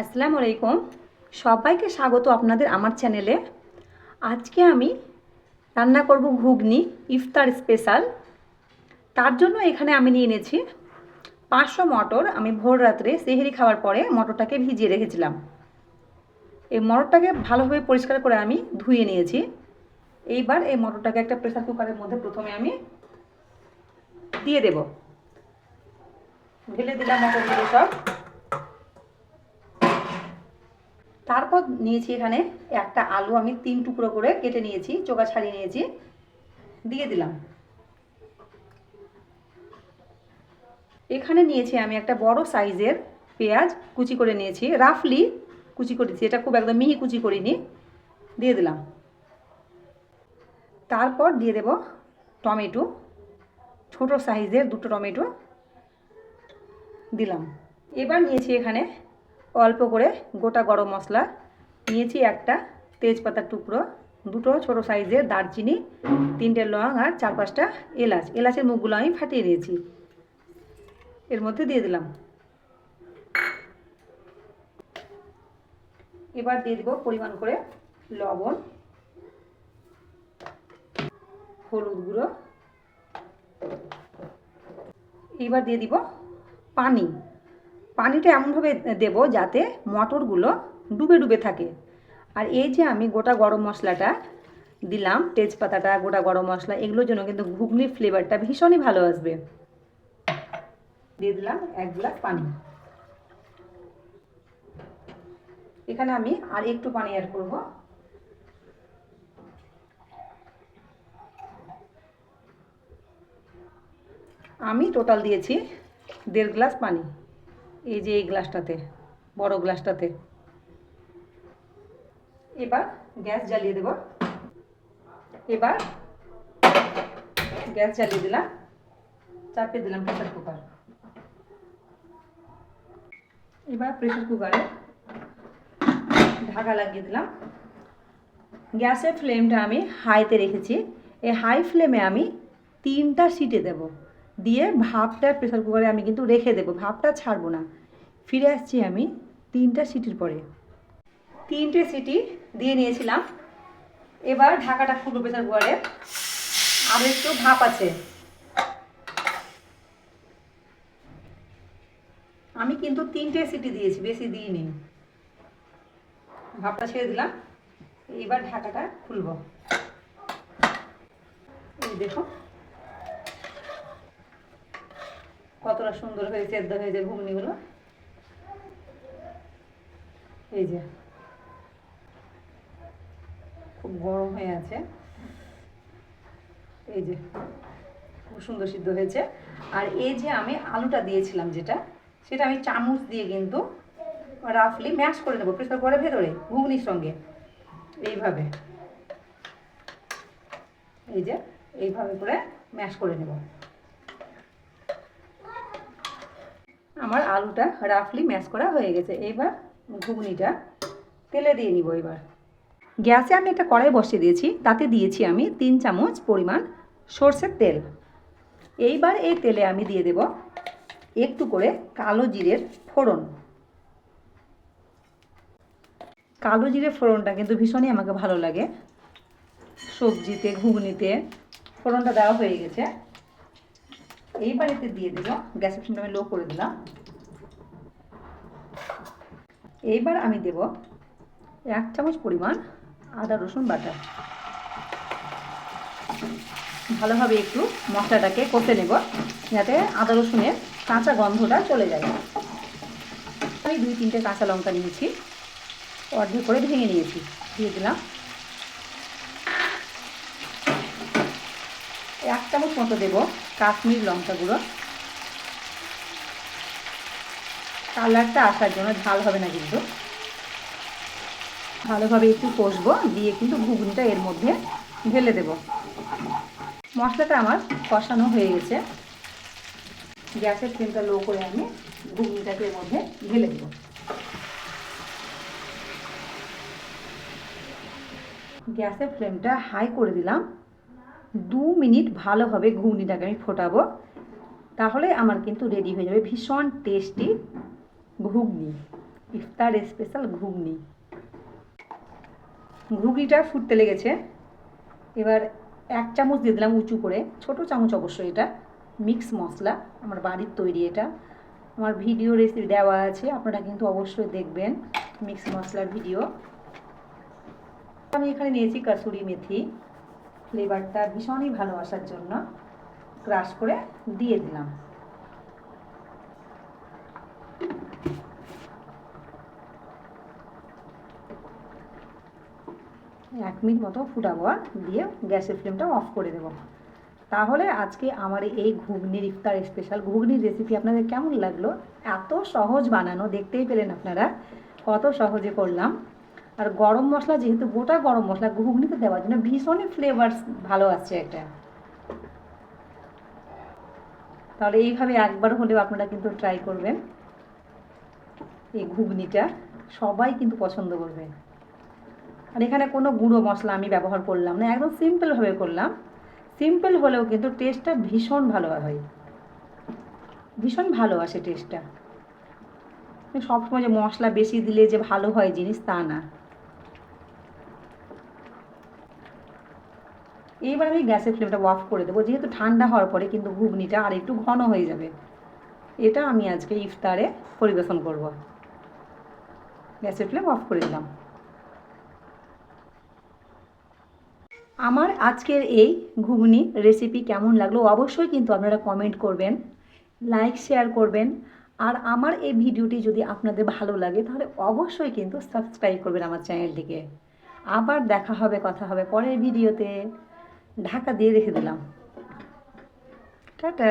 আসসালামু আলাইকুম। সবাইকে স্বাগত আপনাদের আমার চ্যানেলে। আজকে আমি রান্না করব ঘুগনি, ইফতার স্পেশাল। তার জন্য এখানে আমি নিয়ে এনেছি 500 মটর। আমি ভোর রাত্রে সেহরি খাওয়ার পরে মটরটাকে ভিজিয়ে রেখেছিলাম। এই মটরটাকে ভালোভাবে পরিষ্কার করে আমি ধুয়ে নিয়েছি। এইবার এই মটরটাকে একটা প্রেসার কুকারের মধ্যে প্রথমে আমি দিয়ে দেব। ঢেলে দিলাম মটরগুলো সব। তারপর নিয়েছি এখানে একটা আলু, আমি 3 টুকরো করে কেটে নিয়েছি, চোখা ছাড়িয়ে নিয়েছি, দিয়ে দিলাম। এখানে নিয়েছি আমি একটা বড় সাইজের পেঁয়াজ, কুচি করে নিয়েছি, রাফলি কুচি করেছি, এটা খুব একদম মিহি কুচি করিনি, দিয়ে দিলাম। তারপর দিয়ে দেব টমেটো, ছোট সাইজের 2টো টমেটো দিলাম। এবার নিয়েছি এখানে অল্প করে গোটা গরম মশলা, নিয়েছি একটা তেজপাতার টুকরো, 2টো ছোট সাইজের দারচিনি, 3টে লং আর 4-5টা এলাচ। এলাচের মুখগুলো আমি ফাটিয়ে দিয়েছি, এর মধ্যে দিয়ে দিলাম। এবার দিয়ে দেব পরিমাণ করে লবণ, হলুদ গুঁড়ো। এবার দিয়ে দিব পানি। পানিটা এমনভাবে দেব যাতে মটরগুলো ডুবে ডুবে থাকে। আর এই যে আমি গোটা গরম মশলাটা দিলাম, তেজপাতাটা, গোটা গরম মশলা, এগুলোর জন্য কিন্তু ঘুগনির ফ্লেভারটা ভীষণই ভালো আসবে। দিয়ে দিলাম 1 গ্লাস পানি। এখানে আমি আর একটু পানি অ্যাড করব। আমি টোটাল দিয়েছি 1.5 গ্লাস পানি, এই যে এই গ্লাসটাতে, বড় গ্লাসটাতে। এবার গ্যাস জ্বালিয়ে দেব। এবার গ্যাস জ্বালিয়ে দিলাম, চাপিয়ে দিলাম প্রেসার কুকার। এবার প্রেসার কুকারে ঢাকা লাগিয়ে দিলাম। গ্যাসের ফ্লেমটা আমি হাইতে রেখেছি। এই হাই ফ্লেমে আমি 3টা সিটি দেব, দিয়ে ভাপটা প্রেসার কুকারে আমি কিন্তু রেখে দেবো, ভাপটা ছাড়বো না। ফিরে আসছি আমি 3টা সিটির পরে। 3টে সিটি দিয়ে নিয়েছিলাম। এবার ঢাকাটা খুলবো প্রেসার কুকারে, আরও একটু ভাপ আছে। আমি কিন্তু 3টে সিটি দিয়েছি, বেশি দিইনি। ভাপটা ছেড়ে দিলাম। এবার ঢাকাটা খুলবো। এই দেখো কতটা সুন্দর হয়ে সেদ্ধ হয়ে যায় ঘুগনিগুলো। এই যে খুব গরম হয়ে আছে, এই যে খুব সুন্দর সিদ্ধ হয়েছে। আর এই যে আমি আলুটা দিয়েছিলাম যেটা, সেটা আমি চামচ দিয়ে কিন্তু রাফলি ম্যাশ করে নেবো প্রেসার কুকারের ভেতরে ঘুগনির সঙ্গে, এইভাবে, এই যে এইভাবে করে ম্যাশ করে নেব। আমার আলুটা রাফলি ম্যাশ করা হয়ে গেছে। এবার ঘুগনিটা তেলে দিয়ে নিব। এবার গ্যাসে আমি একটা কড়াই বসিয়ে দিয়েছি, তাতে দিয়েছি আমি 3 চামচ পরিমাণ সর্ষের তেল। এইবার এই তেলে আমি দিয়ে দেব একটু করে কালো জিরের ফোড়ন। কালো জিরে ফোড়নটা কিন্তু ভীষণই আমাকে ভালো লাগে সবজিতে, ঘুগনিতে। ফোড়নটা দেওয়া হয়ে গেছে। এইবার এতে দিয়ে দেব, গ্যাসের ফ্লেমটা আমি লো করে দিলাম। এইবার আমি দেব 1 চামচ পরিমাণ আদা রসুন বাটা। ভালোভাবে একটু মশলাটাকে কষে নেব যাতে আদা রসুনের কাঁচা গন্ধটা চলে যায়। আমি 2-3টে কাঁচা লঙ্কা নিয়েছি, অর্ধেক করে ভেঙে নিয়েছি, দিয়ে দিলাম। 1 চামচ মতো দেব কাশ্মীরি লঙ্কা গুঁড়ো, কালারটা আসার জন্য, ঝাল হবে না কিন্তু। ভালোভাবে একটু কষবো, দিয়ে কিন্তু ঘুগনিটা এর মধ্যে ঢেলে দেব। মশলাটা আমার কষানো হয়ে গেছে। গ্যাসের ফ্লেমটা লো করে আমি ঘুগনিটাকে এর মধ্যে ঢেলে দেব। গ্যাসের ফ্লেমটা হাই করে দিলাম। 2 মিনিট ভালোভাবে ঘুগনিটাকে আমি ফোটাবো, তাহলে আমার কিন্তু রেডি হয়ে যাবে ভীষণ টেস্টি ঘুগনি। ইফতার স্পেশাল ঘুগনি। ঘুগনিটা ফুটতে লেগেছে, এবার 1 চামচ দিয়ে দিলাম উঁচু করে, ছোট চামচ অবশ্যই, এটা মিক্স মশলা, আমার বাড়ির তৈরি। এটা আমার ভিডিও রেসিপি দেওয়া আছে, আপনারা কিন্তু অবশ্যই দেখবেন মিক্স মশলার ভিডিও। আমি এখানে নিয়েছি কাসুরি মেথি, ফ্লেভারটা ভীষণই ভালো আসার জন্য ক্রাশ করে দিয়ে দিলাম। এক মিনিট মতো ফুটাবো, আর দিয়ে গ্যাসের ফ্লেমটা অফ করে দেবো। তাহলে আজকে আমার এই ঘুগনির ইফতার স্পেশাল ঘুগনির রেসিপি আপনাদের কেমন লাগলো? এত সহজ বানানো, দেখতেই পেলেন আপনারা কত সহজে করলাম। আর গরম মশলা, যেহেতু গোটা গরম মশলা ঘুগনিতে দেওয়ার জন্য ভীষণই ফ্লেভার ভালো আসছে এটা। তাহলে এইভাবে একবার হলেও আপনারা কিন্তু ট্রাই করবেন। এই ঘুগনিটা সবাই কিন্তু পছন্দ করবে। আর এখানে কোনো গুঁড়ো মশলা আমি ব্যবহার করলাম না, একদম সিম্পলভাবে করলাম। সিম্পল হলেও কিন্তু টেস্টটা ভীষণ ভালো হয়, ভীষণ ভালো আসে টেস্টটা। সবসময় যে মশলা বেশি দিলে যে ভালো হয় জিনিস, তা না। এইবার আমি গ্যাসের ফ্লেমটা অফ করে দেবো, যেহেতু ঠান্ডা হওয়ার পরে কিন্তু ঘুগনিটা আর একটু ঘন হয়ে যাবে। এটা আমি আজকে ইফতারে পরিবেশন করব। গ্যাসের ফ্লেম অফ করে দিলাম। আমার আজকের এই ঘুগনি রেসিপি কেমন লাগলো অবশ্যই কিন্তু আপনারা কমেন্ট করবেন, লাইক শেয়ার করবেন। আর আমার এই ভিডিওটি যদি আপনাদের ভালো লাগে তাহলে অবশ্যই কিন্তু সাবস্ক্রাইব করবেন আমার চ্যানেলটিকে। আবার দেখা হবে, কথা হবে পরের ভিডিওতে। ঢাকা দিয়ে রেখে দিলাম। টাটা।